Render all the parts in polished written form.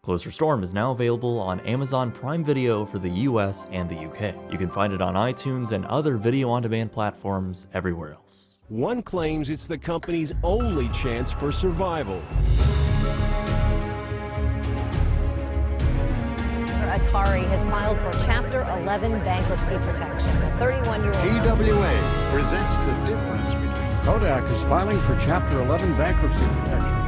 Closer Storm is now available on Amazon Prime Video for the US and the UK. You can find it on iTunes and other video-on-demand platforms everywhere else. One claims it's the company's only chance for survival. Atari has filed for Chapter 11 bankruptcy protection. The 31-year-old TWA presents the difference between... Kodak is filing for Chapter 11 bankruptcy protection.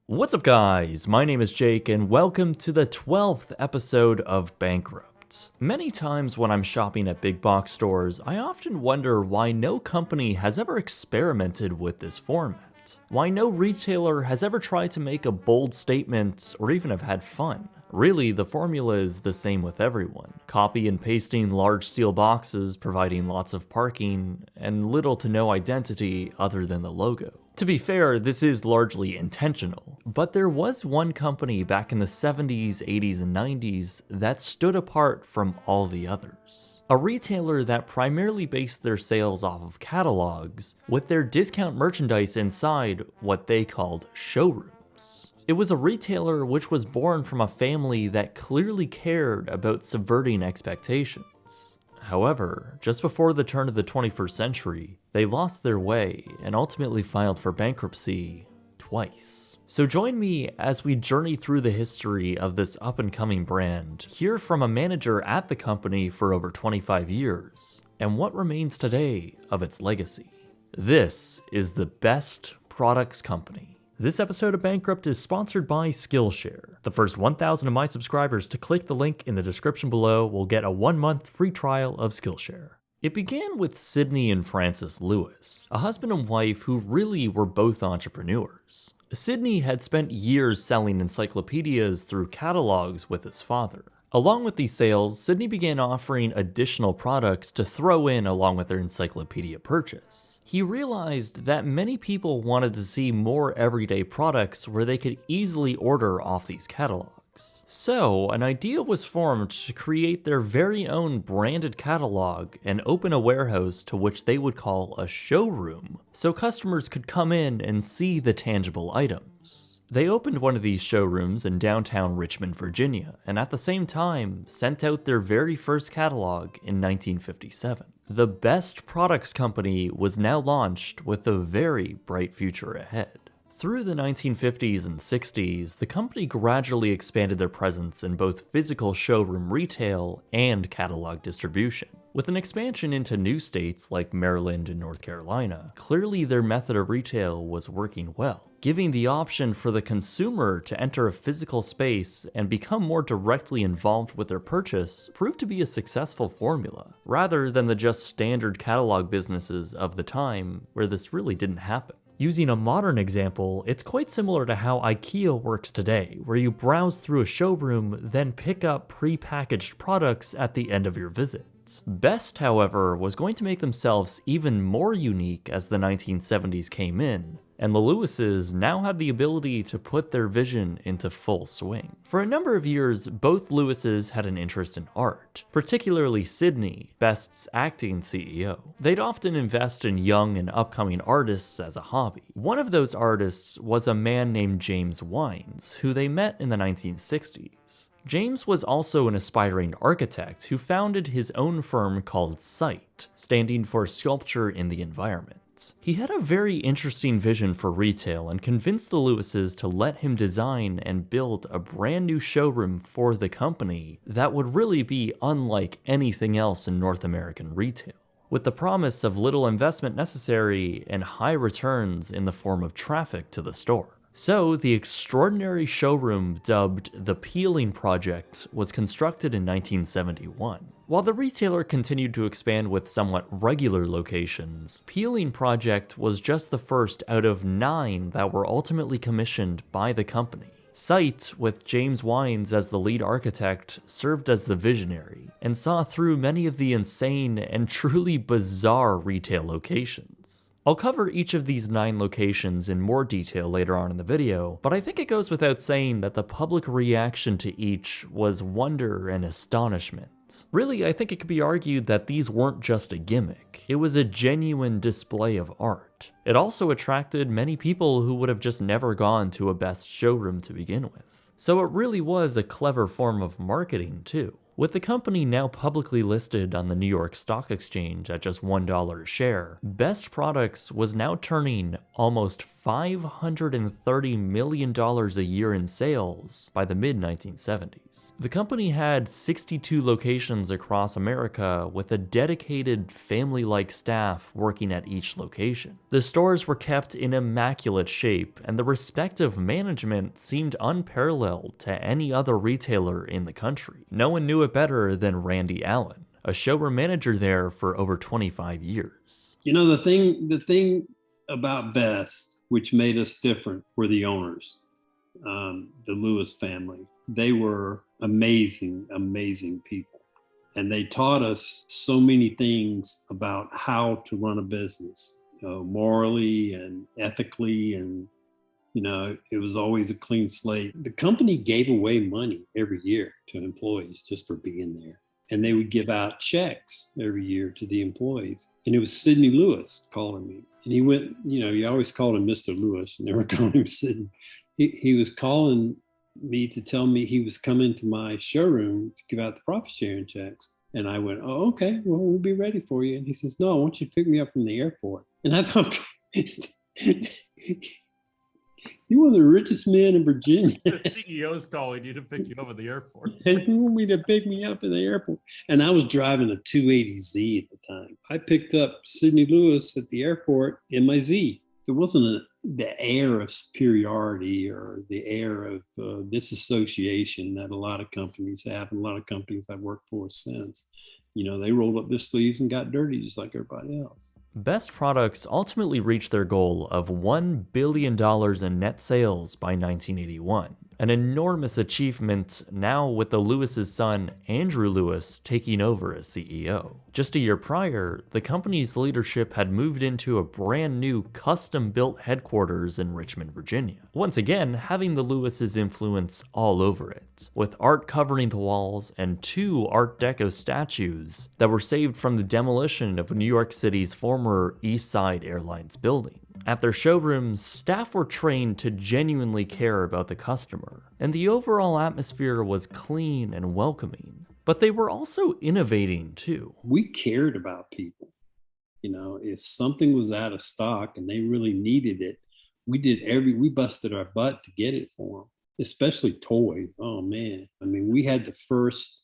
What's up, guys? My name is Jake, and welcome to the 12th episode of Bankrupt. Many times when I'm shopping at big box stores, I often wonder why no company has ever experimented with this format. Why no retailer has ever tried to make a bold statement or even have had fun. Really, the formula is the same with everyone. Copy and pasting large steel boxes, providing lots of parking, and little to no identity other than the logo. To be fair, this is largely intentional, but there was one company back in the 70s, 80s, and 90s that stood apart from all the others. A retailer that primarily based their sales off of catalogs, with their discount merchandise inside what they called showrooms. It was a retailer which was born from a family that clearly cared about subverting expectations. However, just before the turn of the 21st century, they lost their way and ultimately filed for bankruptcy twice. So join me as we journey through the history of this up-and-coming brand, hear from a manager at the company for over 25 years, and what remains today of its legacy. This is the Best Products Company. This episode of Bankrupt is sponsored by Skillshare. The first 1,000 of my subscribers to click the link in the description below will get a 1-month free trial of Skillshare. It began with Sydney and Francis Lewis, a husband and wife who really were both entrepreneurs. Sydney had spent years selling encyclopedias through catalogs with his father. Along with these sales, Sydney began offering additional products to throw in along with their encyclopedia purchase. He realized that many people wanted to see more everyday products where they could easily order off these catalogs. So, an idea was formed to create their very own branded catalog and open a warehouse to which they would call a showroom, so customers could come in and see the tangible items. They opened one of these showrooms in downtown Richmond, Virginia, and at the same time sent out their very first catalog in 1957. The Best Products Company was now launched with a very bright future ahead. Through the 1950s and 60s, the company gradually expanded their presence in both physical showroom retail and catalog distribution. With an expansion into new states like Maryland and North Carolina, clearly their method of retail was working well. Giving the option for the consumer to enter a physical space and become more directly involved with their purchase proved to be a successful formula, rather than the just standard catalog businesses of the time where this really didn't happen. Using a modern example, it's quite similar to how IKEA works today, where you browse through a showroom, then pick up pre-packaged products at the end of your visit. Best, however, was going to make themselves even more unique as the 1970s came in, and the Lewises now had the ability to put their vision into full swing. For a number of years, both Lewises had an interest in art, particularly Sydney, Best's acting CEO. They'd often invest in young and upcoming artists as a hobby. One of those artists was a man named James Wines, who they met in the 1960s. James was also an aspiring architect who founded his own firm called SITE, standing for Sculpture in the Environment. He had a very interesting vision for retail and convinced the Lewises to let him design and build a brand new showroom for the company that would really be unlike anything else in North American retail, with the promise of little investment necessary and high returns in the form of traffic to the store. So, the extraordinary showroom dubbed the Peeling Project was constructed in 1971. While the retailer continued to expand with somewhat regular locations, Peeling Project was just the first out of 9 that were ultimately commissioned by the company. SITE, with James Wines as the lead architect, served as the visionary, and saw through many of the insane and truly bizarre retail locations. I'll cover each of these 9 locations in more detail later on in the video, but I think it goes without saying that the public reaction to each was wonder and astonishment. Really, I think it could be argued that these weren't just a gimmick. It was a genuine display of art. It also attracted many people who would have just never gone to a Best showroom to begin with. So it really was a clever form of marketing too. With the company now publicly listed on the New York Stock Exchange at just $1 a share, Best Products was now turning almost $530 million a year in sales by the mid-1970s. The company had 62 locations across America with a dedicated family-like staff working at each location. The stores were kept in immaculate shape, and the respective management seemed unparalleled to any other retailer in the country. No one knew it better than Randy Allen, a showroom manager there for over 25 years. You know, the thing about Best, which made us different, were the owners, the Lewis family. They were amazing, amazing people. And they taught us so many things about how to run a business, morally and ethically, and it was always a clean slate. The company gave away money every year to employees just for being there. And they would give out checks every year to the employees. And it was Sidney Lewis calling me. And he went, you always called him Mr. Lewis, you never called him Sidney. He was calling me to tell me he was coming to my showroom to give out the profit sharing checks. And I went, oh, okay, well, we'll be ready for you. And he says, no, I want you to pick me up from the airport. And I thought, you're one of the richest men in Virginia. The CEO's calling you to pick you up at the airport. And you want me to pick me up in the airport. And I was driving a 280Z at the time. I picked up Sidney Lewis at the airport in my Z. There wasn't the air of superiority or the air of disassociation that a lot of companies have, and a lot of companies I've worked for since. They rolled up their sleeves and got dirty just like everybody else. Best Products ultimately reached their goal of $1 billion in net sales by 1981, an enormous achievement now with the Lewis's son, Andrew Lewis, taking over as CEO. Just a year prior, the company's leadership had moved into a brand new custom-built headquarters in Richmond, Virginia. Once again, having the Lewis's influence all over it, with art covering the walls and 2 Art Deco statues that were saved from the demolition of New York City's former East Side Airlines building. At their showrooms, staff were trained to genuinely care about the customer, and the overall atmosphere was clean and welcoming. But they were also innovating too. We cared about people. If something was out of stock and they really needed it, we busted our butt to get it for them, especially toys. Oh man. We had the first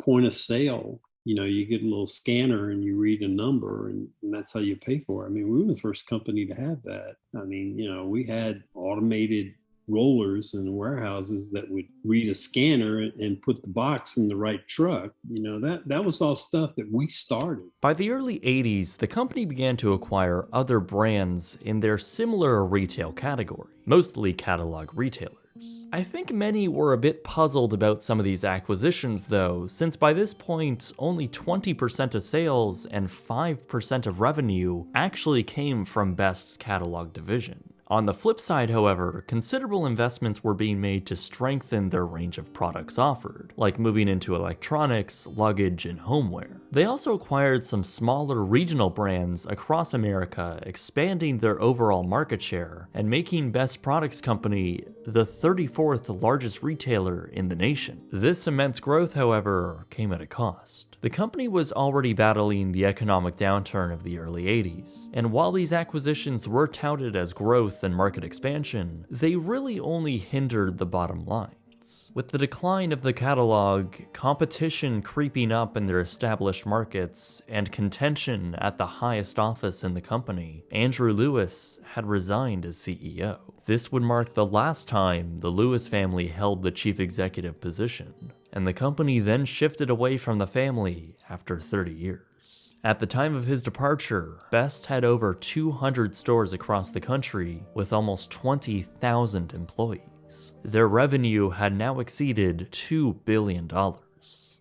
point of sale. You get a little scanner and you read a number and that's how you pay for it. We were the first company to have that. We had automated rollers in the warehouses that would read a scanner and put the box in the right truck. That was all stuff that we started. By the early 80s, the company began to acquire other brands in their similar retail category, mostly catalog retailers. I think many were a bit puzzled about some of these acquisitions though, since by this point, only 20% of sales and 5% of revenue actually came from Best's catalog division. On the flip side, however, considerable investments were being made to strengthen their range of products offered, like moving into electronics, luggage, and homeware. They also acquired some smaller regional brands across America, expanding their overall market share and making Best Products Company the 34th largest retailer in the nation. This immense growth, however, came at a cost. The company was already battling the economic downturn of the early 80s, and while these acquisitions were touted as growth and market expansion, they really only hindered the bottom lines. With the decline of the catalog, competition creeping up in their established markets, and contention at the highest office in the company, Andrew Lewis had resigned as CEO. This would mark the last time the Lewis family held the chief executive position, and the company then shifted away from the family after 30 years. At the time of his departure, Best had over 200 stores across the country with almost 20,000 employees. Their revenue had now exceeded $2 billion.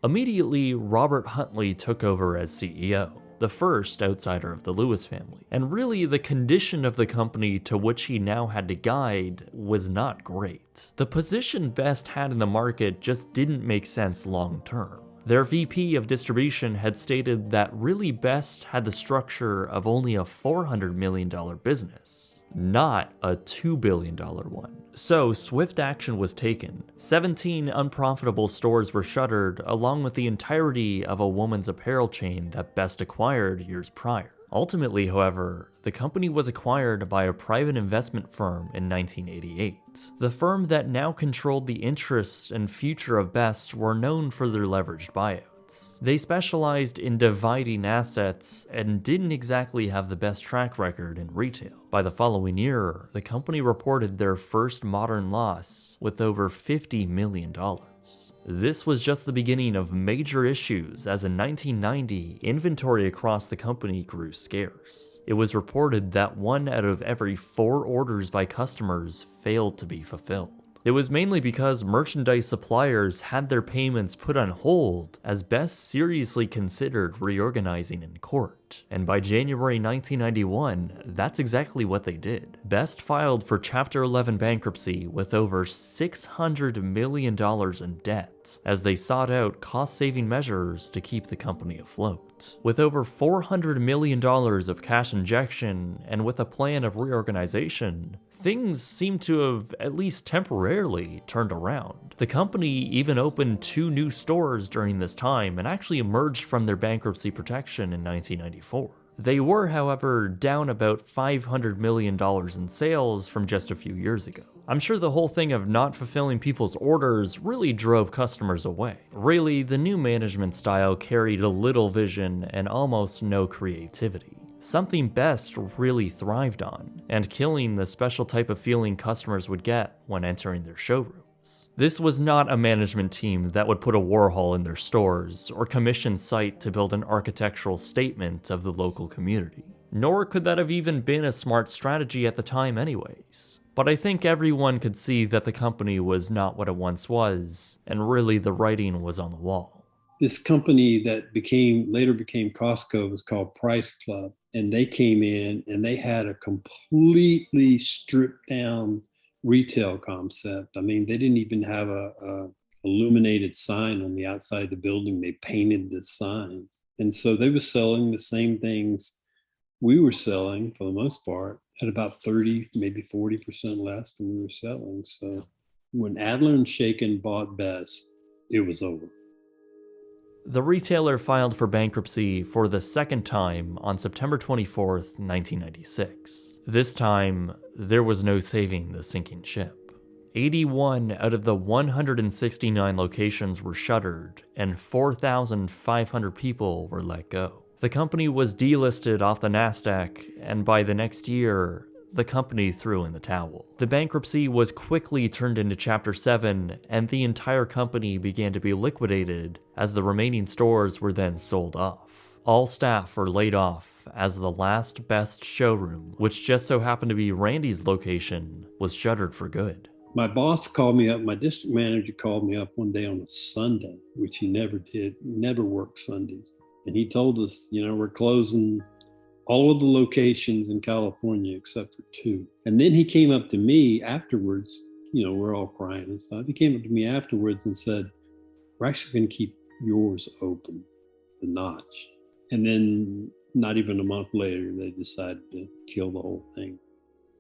Immediately, Robert Huntley took over as CEO, the first outsider of the Lewis family, and really the condition of the company to which he now had to guide was not great. The position Best had in the market just didn't make sense long term. Their VP of distribution had stated that really Best had the structure of only a $400 million business, not a $2 billion one. So swift action was taken. 17 unprofitable stores were shuttered, along with the entirety of a woman's apparel chain that Best acquired years prior. Ultimately, however, the company was acquired by a private investment firm in 1988. The firm that now controlled the interests and future of Best were known for their leveraged buyouts. They specialized in dividing assets and didn't exactly have the best track record in retail. By the following year, the company reported their first modern loss with over $50 million. This was just the beginning of major issues, as in 1990, inventory across the company grew scarce. It was reported that 1 out of every 4 orders by customers failed to be fulfilled. It was mainly because merchandise suppliers had their payments put on hold, as Best seriously considered reorganizing in court. And by January 1991, that's exactly what they did. Best filed for Chapter 11 bankruptcy with over $600 million in debt, as they sought out cost-saving measures to keep the company afloat. With over $400 million of cash injection, and with a plan of reorganization, things seem to have at least temporarily turned around. The company even opened 2 new stores during this time and actually emerged from their bankruptcy protection in 1994. They were, however, down about $500 million in sales from just a few years ago. I'm sure the whole thing of not fulfilling people's orders really drove customers away. Really, the new management style carried a little vision and almost no creativity. Something Best really thrived on, and killing the special type of feeling customers would get when entering their showrooms. This was not a management team that would put a Warhol in their stores, or commission site to build an architectural statement of the local community. Nor could that have even been a smart strategy at the time anyways. But I think everyone could see that the company was not what it once was, and really the writing was on the wall. This company that later became Costco was called Price Club, and they came in and they had a completely stripped down retail concept. I mean, they didn't even have a illuminated sign on the outside of the building. They painted the sign. And so they were selling the same things we were selling for the most part at about 30, maybe 40% less than we were selling. So when Adler and Shaken bought Best, it was over. The retailer filed for bankruptcy for the second time on September 24th, 1996. This time, there was no saving the sinking ship. 81 out of the 169 locations were shuttered, and 4,500 people were let go. The company was delisted off the NASDAQ, and by the next year, the company threw in the towel. The bankruptcy was quickly turned into Chapter 7, and the entire company began to be liquidated as the remaining stores were then sold off. All staff were laid off as the last Best showroom, which just so happened to be Randy's location, was shuttered for good. My boss called me up, my district manager called me up one day on a Sunday, which he never did. He never worked Sundays. And he told us, we're closing all of the locations in California except for 2. And then he came up to me afterwards, we're all crying and stuff. He came up to me afterwards and said, we're actually going to keep yours open, the Notch. And then not even a month later, they decided to kill the whole thing.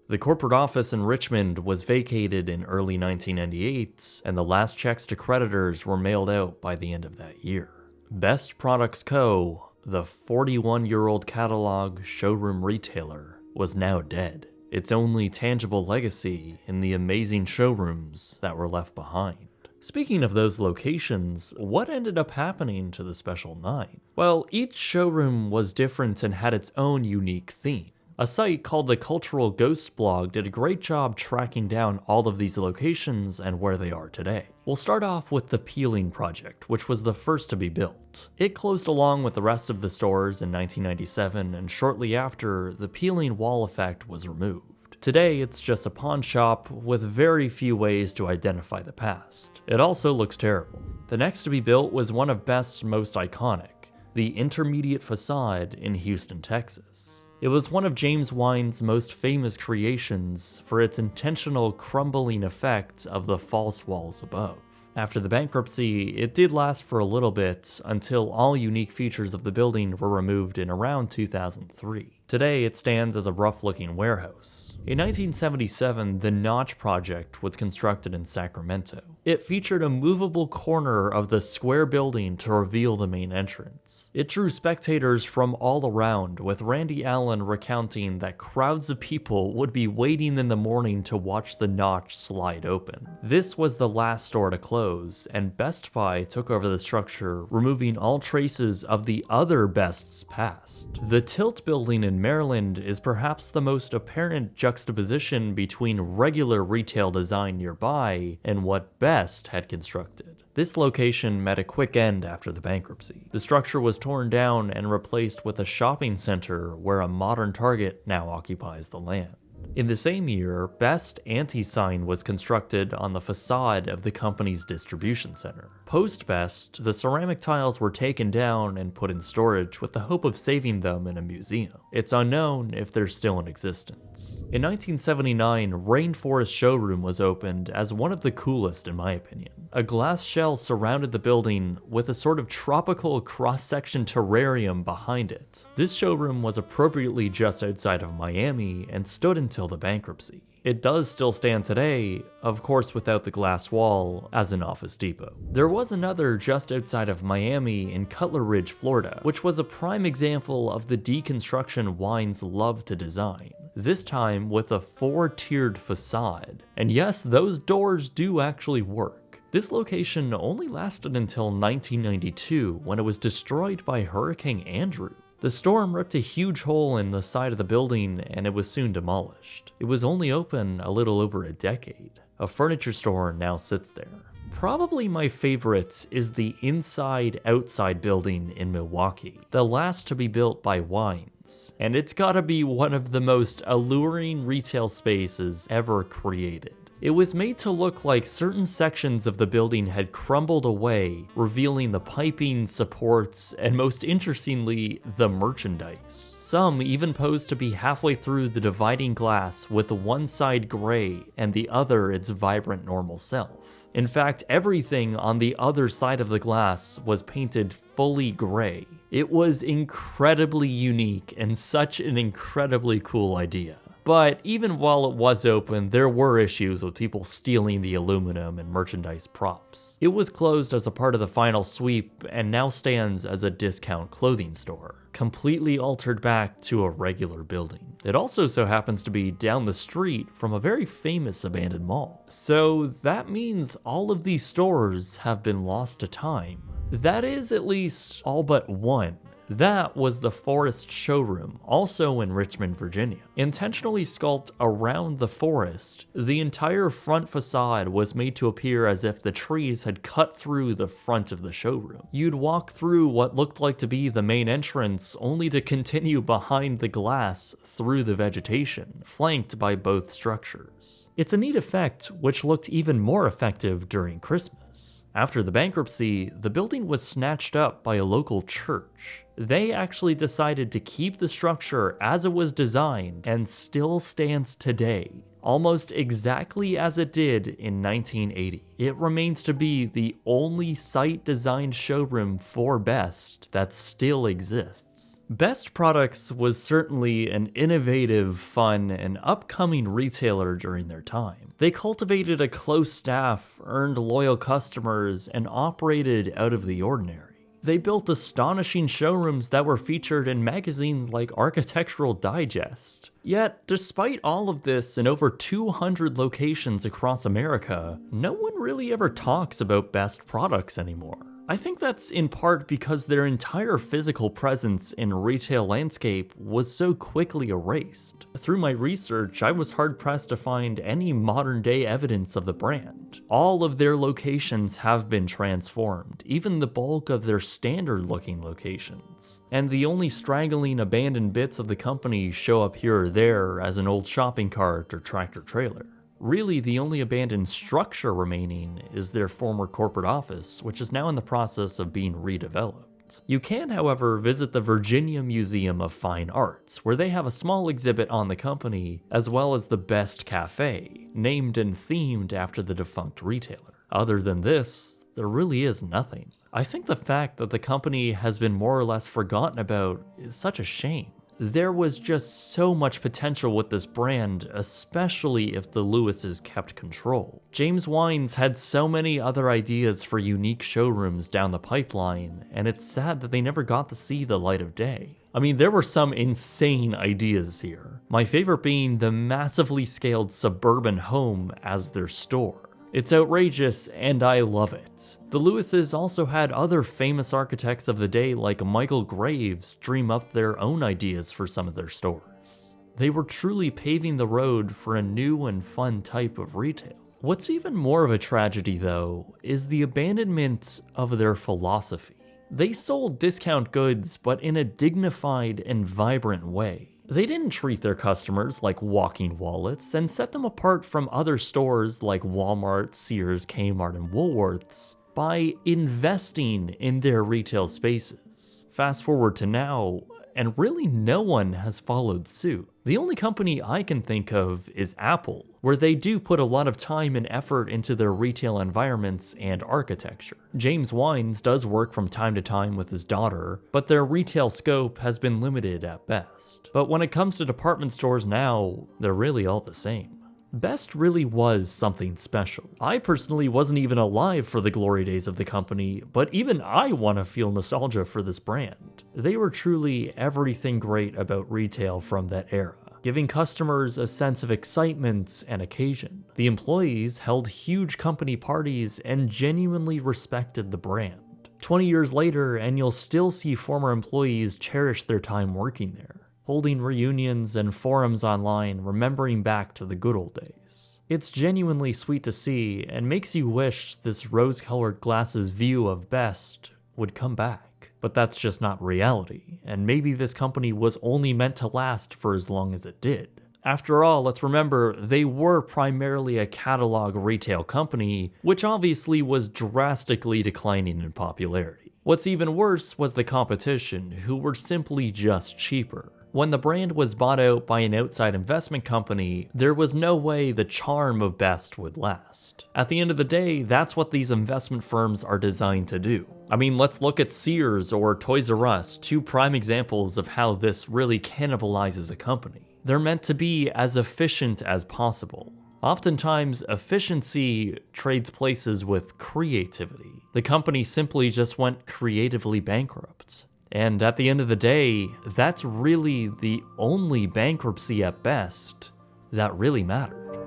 The corporate office in Richmond was vacated in early 1998, and the last checks to creditors were mailed out by the end of that year. Best Products Co., the 41-year-old catalog showroom retailer, was now dead. Its only tangible legacy in the amazing showrooms that were left behind. Speaking of those locations, what ended up happening to the Special 9? Well, each showroom was different and had its own unique theme. A site called the Cultural Ghost Blog did a great job tracking down all of these locations and where they are today. We'll start off with the Peeling Project, which was the first to be built. It closed along with the rest of the stores in 1997, and shortly after, the peeling wall effect was removed. Today, it's just a pawn shop with very few ways to identify the past. It also looks terrible. The next to be built was one of Best's most iconic, the Intermediate Facade in Houston, Texas. It was one of James Wine's most famous creations for its intentional crumbling effect of the false walls above. After the bankruptcy, it did last for a little bit until all unique features of the building were removed in around 2003. Today, it stands as a rough-looking warehouse. In 1977, the Notch Project was constructed in Sacramento. It featured a movable corner of the square building to reveal the main entrance. It drew spectators from all around, with Randy Allen recounting that crowds of people would be waiting in the morning to watch the Notch slide open. This was the last store to close, and Best Buy took over the structure, removing all traces of the other Best's past. The Tilt building in Maryland is perhaps the most apparent juxtaposition between regular retail design nearby and what Best had constructed. This location met a quick end after the bankruptcy. The structure was torn down and replaced with a shopping center where a modern Target now occupies the land. In the same year, Best Anti-Sign was constructed on the facade of the company's distribution center. Post-Best, the ceramic tiles were taken down and put in storage with the hope of saving them in a museum. It's unknown if they're still in existence. In 1979, Rainforest Showroom was opened as one of the coolest in my opinion. A glass shell surrounded the building with a sort of tropical cross-section terrarium behind it. This showroom was appropriately just outside of Miami and stood until the bankruptcy. It does still stand today, of course without the glass wall, as an Office Depot. There was another just outside of Miami in Cutler Ridge, Florida, which was a prime example of the deconstruction wines love to design. This time with a 4-tiered facade. And yes, those doors do actually work. This location only lasted until 1992 when it was destroyed by Hurricane Andrew. The storm ripped a huge hole in the side of the building and it was soon demolished. It was only open a little over a decade. A furniture store now sits there. Probably my favorite is the inside-outside building in Milwaukee, the last to be built by Wines, and it's gotta be one of the most alluring retail spaces ever created. It was made to look like certain sections of the building had crumbled away, revealing the piping, supports, and most interestingly, the merchandise. Some even posed to be halfway through the dividing glass with one side gray and the other its vibrant normal self. In fact, everything on the other side of the glass was painted fully gray. It was incredibly unique and such an incredibly cool idea. But even while it was open, there were issues with people stealing the aluminum and merchandise props. It was closed as a part of the final sweep and now stands as a discount clothing store, completely altered back to a regular building. It also so happens to be down the street from a very famous abandoned mall. So that means all of these stores have been lost to time. That is at least all but one. That was the Forest Showroom, also in Richmond, Virginia. Intentionally sculpted around the forest, the entire front facade was made to appear as if the trees had cut through the front of the showroom. You'd walk through what looked like to be the main entrance, only to continue behind the glass through the vegetation, flanked by both structures. It's a neat effect, which looked even more effective during Christmas. After the bankruptcy, the building was snatched up by a local church. They actually decided to keep the structure as it was designed and still stands today, almost exactly as it did in 1980. It remains to be the only site-designed showroom for Best that still exists. Best Products was certainly an innovative, fun, and upcoming retailer during their time. They cultivated a close staff, earned loyal customers, and operated out of the ordinary. They built astonishing showrooms that were featured in magazines like Architectural Digest. Yet, despite all of this and over 200 locations across America, no one really ever talks about Best Products anymore. I think that's in part because their entire physical presence in retail landscape was so quickly erased. Through my research, I was hard-pressed to find any modern-day evidence of the brand. All of their locations have been transformed, even the bulk of their standard-looking locations. And the only straggling abandoned bits of the company show up here or there as an old shopping cart or tractor-trailer. Really, the only abandoned structure remaining is their former corporate office, which is now in the process of being redeveloped. You can, however, visit the Virginia Museum of Fine Arts, where they have a small exhibit on the company, as well as the Best Cafe, named and themed after the defunct retailer. Other than this, there really is nothing. I think the fact that the company has been more or less forgotten about is such a shame. There was just so much potential with this brand, especially if the Lewises kept control. James Wines had so many other ideas for unique showrooms down the pipeline, and it's sad that they never got to see the light of day. I mean, there were some insane ideas here. My favorite being the massively scaled suburban home as their store. It's outrageous, and I love it. The Lewises also had other famous architects of the day like Michael Graves dream up their own ideas for some of their stores. They were truly paving the road for a new and fun type of retail. What's even more of a tragedy, though, is the abandonment of their philosophy. They sold discount goods, but in a dignified and vibrant way. They didn't treat their customers like walking wallets and set them apart from other stores like Walmart, Sears, Kmart, and Woolworths by investing in their retail spaces. Fast forward to now, and really no one has followed suit. The only company I can think of is Apple, where they do put a lot of time and effort into their retail environments and architecture. James Wines does work from time to time with his daughter, but their retail scope has been limited at best. But when it comes to department stores now, they're really all the same. Best really was something special. I personally wasn't even alive for the glory days of the company, but even I want to feel nostalgia for this brand. They were truly everything great about retail from that era, giving customers a sense of excitement and occasion. The employees held huge company parties and genuinely respected the brand. 20 years later, and you'll still see former employees cherish their time working there, holding reunions and forums online, remembering back to the good old days. It's genuinely sweet to see, and makes you wish this rose-colored glasses view of Best would come back. But that's just not reality, and maybe this company was only meant to last for as long as it did. After all, let's remember, they were primarily a catalog retail company, which obviously was drastically declining in popularity. What's even worse was the competition, who were simply just cheaper. When the brand was bought out by an outside investment company, there was no way the charm of Best would last. At the end of the day, that's what these investment firms are designed to do. I mean, let's look at Sears or Toys R Us, two prime examples of how this really cannibalizes a company. They're meant to be as efficient as possible. Oftentimes, efficiency trades places with creativity. The company simply just went creatively bankrupt. And at the end of the day, that's really the only bankruptcy at Best that really mattered.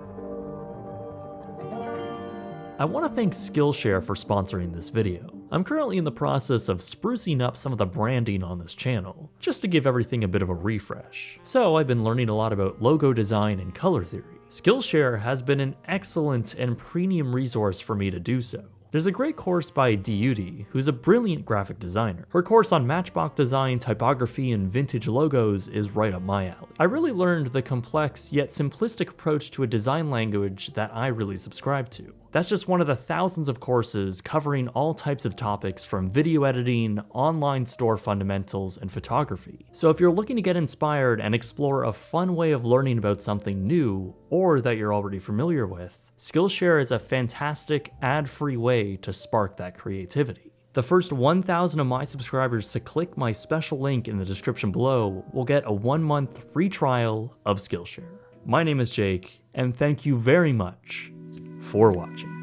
I want to thank Skillshare for sponsoring this video. I'm currently in the process of sprucing up some of the branding on this channel, just to give everything a bit of a refresh. So I've been learning a lot about logo design and color theory. Skillshare has been an excellent and premium resource for me to do so. There's a great course by Diuti, who's a brilliant graphic designer. Her course on matchbox design, typography, and vintage logos is right up my alley. I really learned the complex yet simplistic approach to a design language that I really subscribe to. That's just one of the thousands of courses covering all types of topics from video editing, online store fundamentals, and photography. So if you're looking to get inspired and explore a fun way of learning about something new, or that you're already familiar with, Skillshare is a fantastic ad-free way to spark that creativity. The first 1,000 of my subscribers to click my special link in the description below will get a 1-month free trial of Skillshare. My name is Jake, and thank you very much for watching.